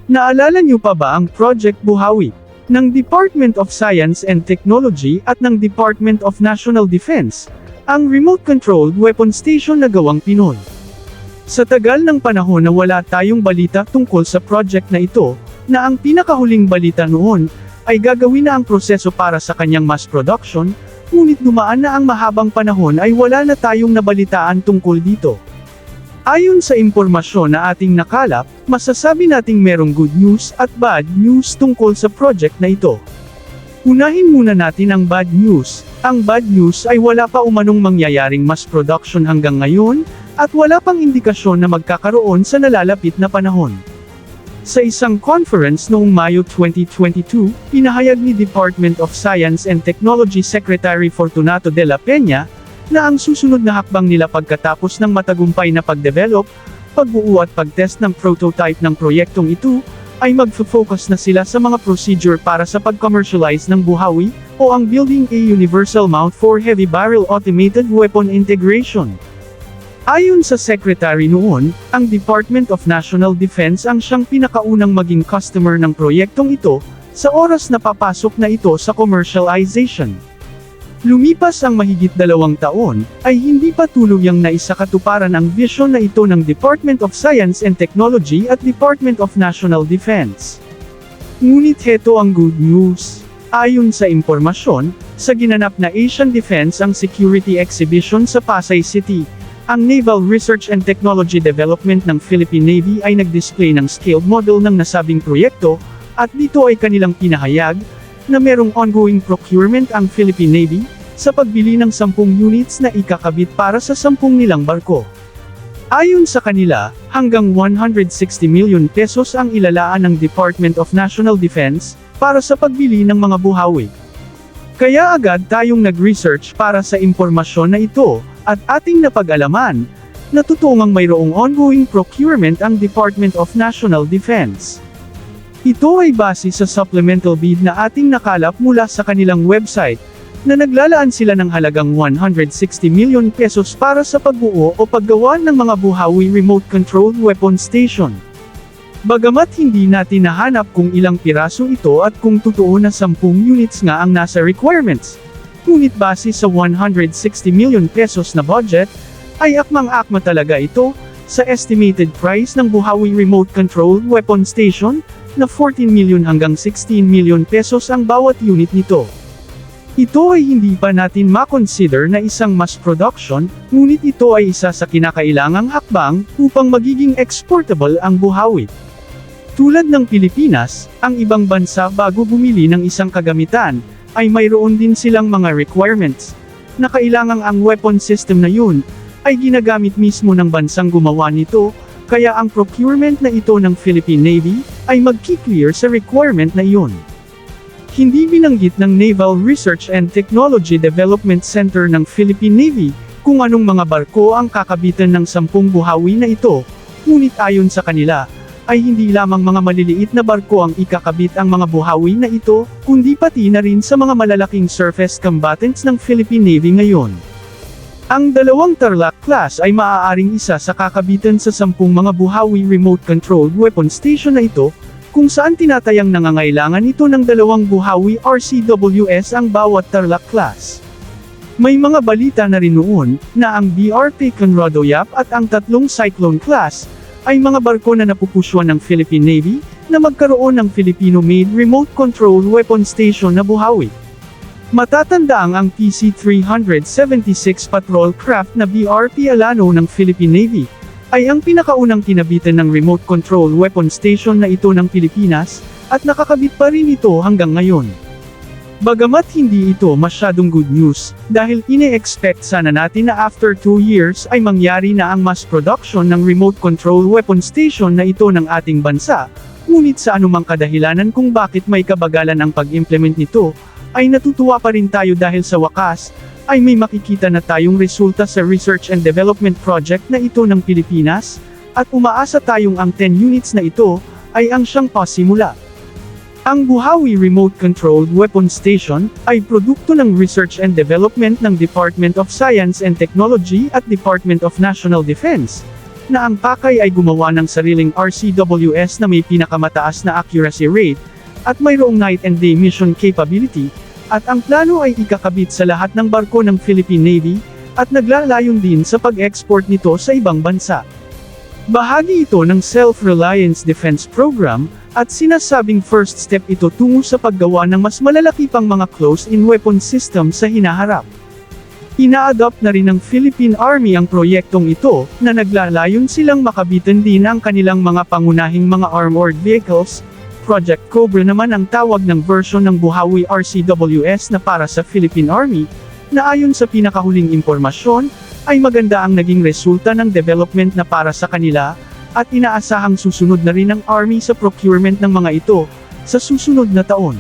Naalala niyo pa ba ang Project Buhawi ng Department of Science and Technology at ng Department of National Defense, ang remote-controlled weapon station na gawang Pinoy? Sa tagal ng panahon na wala tayong balita tungkol sa project na ito, na ang pinakahuling balita noon ay gagawin na ang proseso para sa kanyang mass production, ngunit dumaan na ang mahabang panahon ay wala na tayong nabalitaan tungkol dito. Ayon sa impormasyon na ating nakalap, masasabi nating merong good news at bad news tungkol sa project na ito. Unahin muna natin ang bad news. Ang bad news ay wala pa umanong mangyayaring mass production hanggang ngayon, at wala pang indikasyon na magkakaroon sa nalalapit na panahon. Sa isang conference noong Mayo 2022, pinahayag ni Department of Science and Technology Secretary Fortunato de la Peña, na ang susunod na hakbang nila pagkatapos ng matagumpay na pagdevelop, pagbuo at pagtest ng prototype ng proyektong ito, ay magfo-focus na sila sa mga procedure para sa pag-commercialize ng Buhawi, o ang Building a Universal Mount for Heavy Barrel Automated Weapon Integration. Ayon sa secretary noon, ang Department of National Defense ang siyang pinakaunang maging customer ng proyektong ito, sa oras na papasok na ito sa commercialization. Lumipas ang mahigit 2 taon, ay hindi pa tuluyang naisakatuparan ang vision na ito ng Department of Science and Technology at Department of National Defense. Ngunit heto ang good news. Ayon sa impormasyon, sa ginanap na Asian Defense ang Security Exhibition sa Pasay City, ang Naval Research and Technology Development ng Philippine Navy ay nag-display ng scaled model ng nasabing proyekto, at dito ay kanilang pinahayag, na merong ongoing procurement ang Philippine Navy, sa pagbili ng 10 units na ikakabit para sa 10 nilang barko. Ayon sa kanila, hanggang 160 million pesos ang ilalaan ng Department of National Defense, para sa pagbili ng mga Buhawi. Kaya agad tayong nag-research para sa impormasyon na ito, at ating napag-alaman, na totoong mayroong ongoing procurement ang Department of National Defense. Ito ay base sa supplemental bid na ating nakalap mula sa kanilang website, na naglalaan sila ng halagang 160 million pesos para sa pagbuo o paggawa ng mga Buhawi remote-controlled weapon station. Bagamat hindi natin nahanap kung ilang piraso ito at kung totoo na 10 units nga ang nasa requirements, ngunit base sa 160 million pesos na budget, ay akmang-akma talaga ito, sa estimated price ng Buhawi remote-controlled weapon station, na 14 million hanggang 16 million pesos ang bawat unit nito. Ito ay hindi pa natin makonsider na isang mass production, ngunit ito ay isa sa kinakailangang hakbang, upang magiging exportable ang Buhawi. Tulad ng Pilipinas, ang ibang bansa bago bumili ng isang kagamitan, ay mayroon din silang mga requirements, na kailangang ang weapon system na yun, ay ginagamit mismo ng bansang gumawa nito, kaya ang procurement na ito ng Philippine Navy, ay magki-clear sa requirement na iyon. Hindi binanggit ng Naval Research and Technology Development Center ng Philippine Navy, kung anong mga barko ang kakabitan ng 10 Buhawi na ito, ngunit ayon sa kanila, ay hindi lamang mga maliliit na barko ang ikakabit ang mga Buhawi na ito, kundi pati na rin sa mga malalaking surface combatants ng Philippine Navy ngayon. Ang 2 Tarlac class ay maaaring isa sa kakabitan sa 10 mga Buhawi remote-controlled weapon station na ito, kung saan tinatayang nangangailangan ito ng 2 Buhawi RCWS ang bawat Tarlac class. May mga balita na rin noon, na ang BRP Conrado Yap at ang 3 Cyclone class, ay mga barko na napupuswan ng Philippine Navy, na magkaroon ng Filipino-made remote-controlled weapon station na Buhawi. Matatandaang ang PC-376 patrol craft na BRP Alano ng Philippine Navy, ay ang pinakaunang kinabitan ng remote-controlled weapon station na ito ng Pilipinas, at nakakabit pa rin ito hanggang ngayon. Bagamat hindi ito masyadong good news, dahil ine-expect sana natin na after 2 years ay mangyari na ang mass production ng remote-controlled weapon station na ito ng ating bansa, ngunit sa anumang kadahilanan kung bakit may kabagalan ang pag-implement nito, ay natutuwa pa rin tayo dahil sa wakas, ay may makikita na tayong resulta sa research and development project na ito ng Pilipinas, at umaasa tayong ang 10 units na ito, ay ang siyang pasimula. Ang Buhawi Remote-Controlled Weapon Station, ay produkto ng research and development ng Department of Science and Technology at Department of National Defense, na ang Pakay ay gumawa ng sariling RCWS na may pinakamataas na accuracy rate, at mayroong night and day mission capability, at ang plano ay ikakabit sa lahat ng barko ng Philippine Navy, at naglalayon din sa pag-export nito sa ibang bansa. Bahagi ito ng Self-Reliance Defense Program, at sinasabing first step ito tungo sa paggawa ng mas malalaki pang mga close-in weapon system sa hinaharap. Ina-adopt na rin ng Philippine Army ang proyektong ito, na naglalayon silang makabitan din ang kanilang mga pangunahing mga armored vehicles. Project Cobra naman ang tawag ng version ng Buhawi RCWS na para sa Philippine Army, na ayon sa pinakahuling impormasyon, ay maganda ang naging resulta ng development na para sa kanila, at inaasahang susunod na rin ng Army sa procurement ng mga ito, sa susunod na taon.